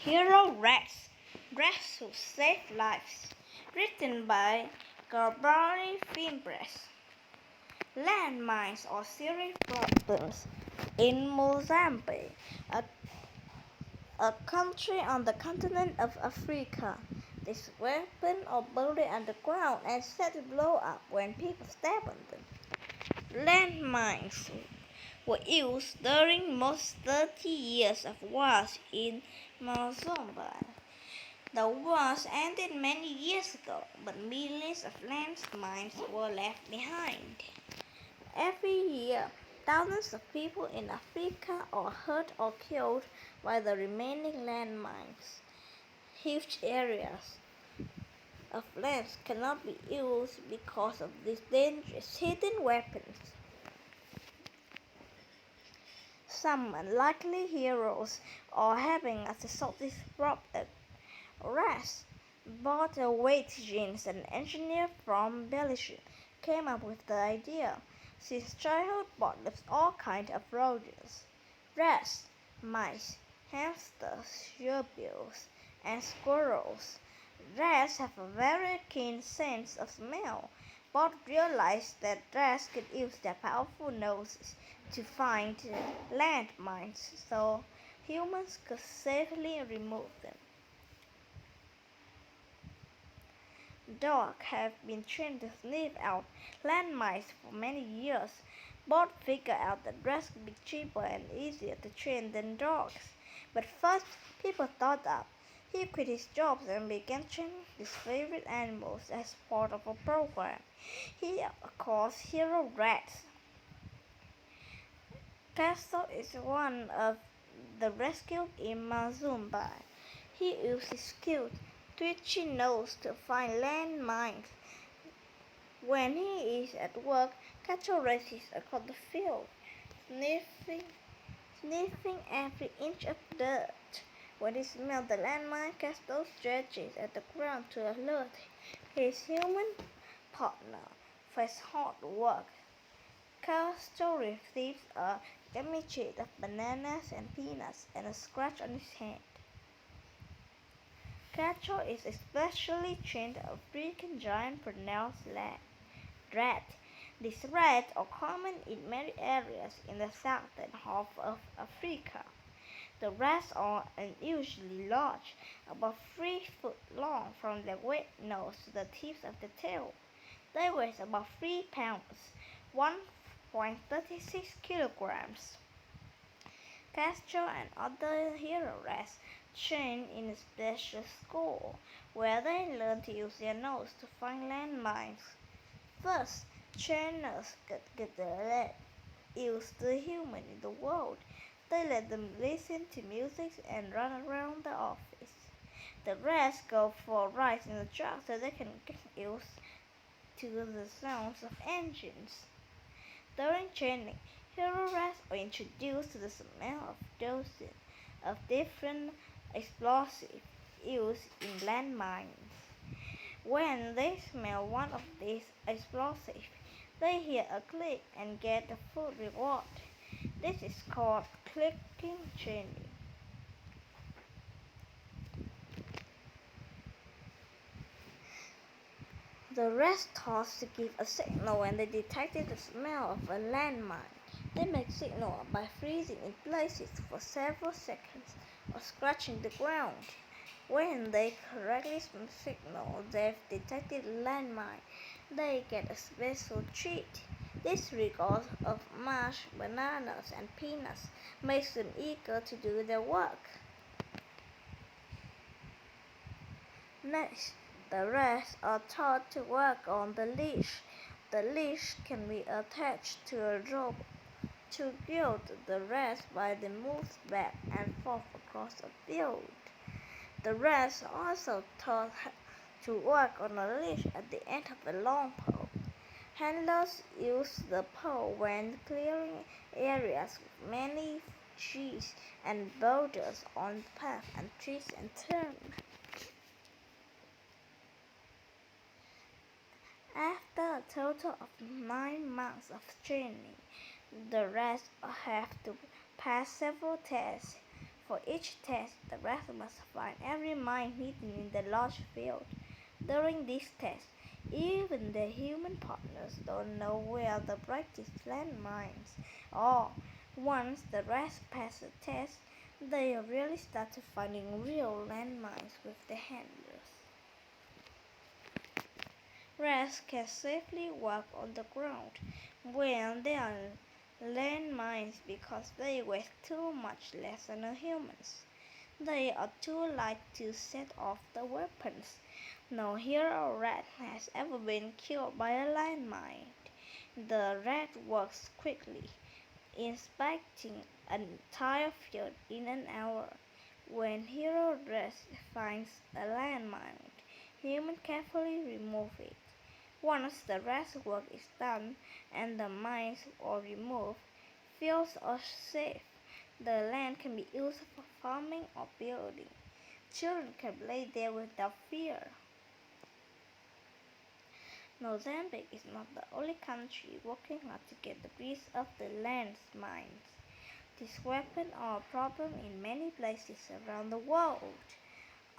Hero Rats, Rats Who Save Lives. Written by Gabari Fimbres. Landmines or serious problems in Mozambique, a country on the continent of Africa. This weapon are buried underground and set to blow up when people step on them. Landmines were used during most 30 years of wars in Mozambique. The wars ended many years ago, but millions of landmines were left behind. Every year, thousands of people in Africa are hurt or killed by the remaining landmines. Huge areas of land cannot be used because of these dangerous hidden weapons. Some unlikely heroes are having us to solve this problem. Ras, both a weight genes and an engineer from Belgium, came up with the idea. Since childhood, Bot loves all kinds of rodents: rats, mice, hamsters, gerbils, and squirrels. Rats have a very keen sense of smell. Bot realized that rats could use their powerful noses to find landmines so humans could safely remove them. Dogs have been trained to sniff out landmines for many years. Both figured out that rats could be cheaper and easier to train than dogs. But first, people thought up. He quit his job and began training his favorite animals as part of a program he calls Hero Rats. Castle is one of the rescued in Mazumba. He used his skilled, twitchy nose to find landmines. When he is at work, Castle races across the field, sniffing, sniffing every inch of dirt. When he smells the landmine, Castle stretches at the ground to alert his human partner. For his hard work, Castle receives a demicheat of bananas and peanuts and a scratch on his hand. Castle is especially trained African giant pronounced rat. These rats are common in many areas in the southern half of Africa. The rats are unusually large, about 3 feet long from their wet nose to the tips of the tail. They weigh about 3 pounds, 1.36 kilograms. Castor and other hero rats train in a special school where they learn to use their nose to find landmines. First, trainers get used to the human in the world. They let them listen to music and run around the office. The rats go for rides in the truck so they can get used to the sounds of engines. During training, hero rats are introduced to the smell of dozens of different explosives used in landmines. When they smell one of these explosives, they hear a click and get a full reward. This is called clicking training. The rats taught to give a signal when they detected the smell of a landmine. They make signal by freezing in places for several seconds or scratching the ground. When they correctly signal they've detected a landmine, they get a special treat. This regard of mashed bananas and peanuts makes them eager to do their work. Next, the rats are taught to work on the leash. The leash can be attached to a rope to guide the rats while they move back and forth across a field. The rats are also taught to work on a leash at the end of a long pole. Handlers use the pole when clearing areas with many trees and boulders on the path and twists and turns. After a total of 9 months of training, the rats have to pass several tests. For each test, the rats must find every mine hidden in the large field. During this test, even the human partners don't know where the brightest landmines are. Once the rats pass the test, they really start finding real landmines with their handlers. Rats can safely walk on the ground when there are landmines because they weigh too much less than humans. They are too light to set off the weapons. No hero rat has ever been killed by a landmine. The rat works quickly, inspecting an entire field in an hour. When hero rat finds a landmine, humans carefully remove it. Once the rat's work is done and the mines are removed, fields are safe. The land can be used for farming or building. Children can play there without fear. Mozambique is not the only country working hard to get rid of the land's mines. These weapons are a problem in many places around the world.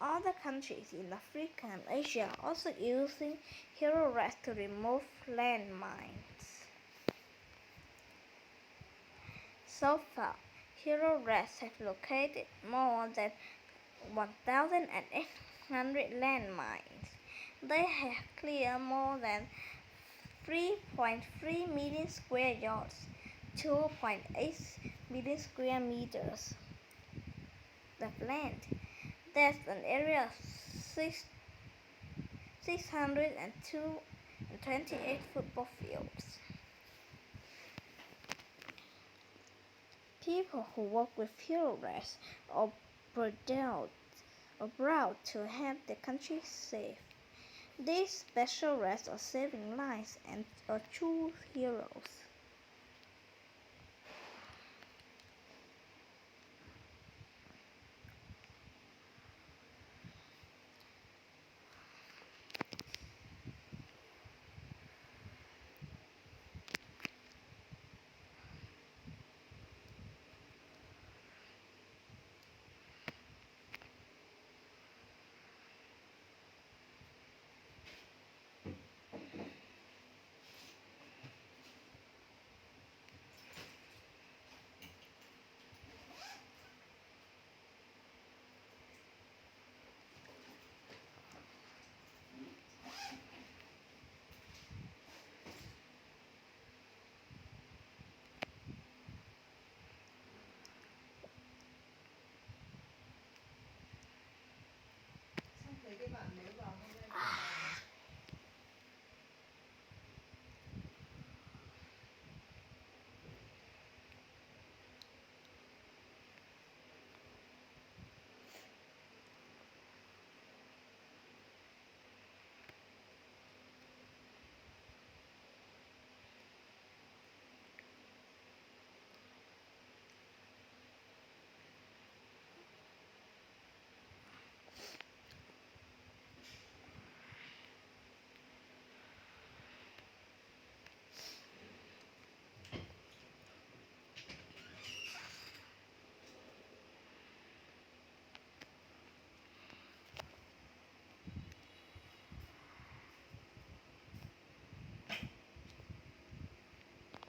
Other countries in Africa and Asia are also using hero rats to remove landmines. So far, hero rats have located more than 1,800 landmines. They have cleared more than 3.3 million square yards, 2.8 million square meters of land. That's an area of 628 football fields. People who work with hero rats are proud to have their country safe. These special rats are saving lives and are true heroes.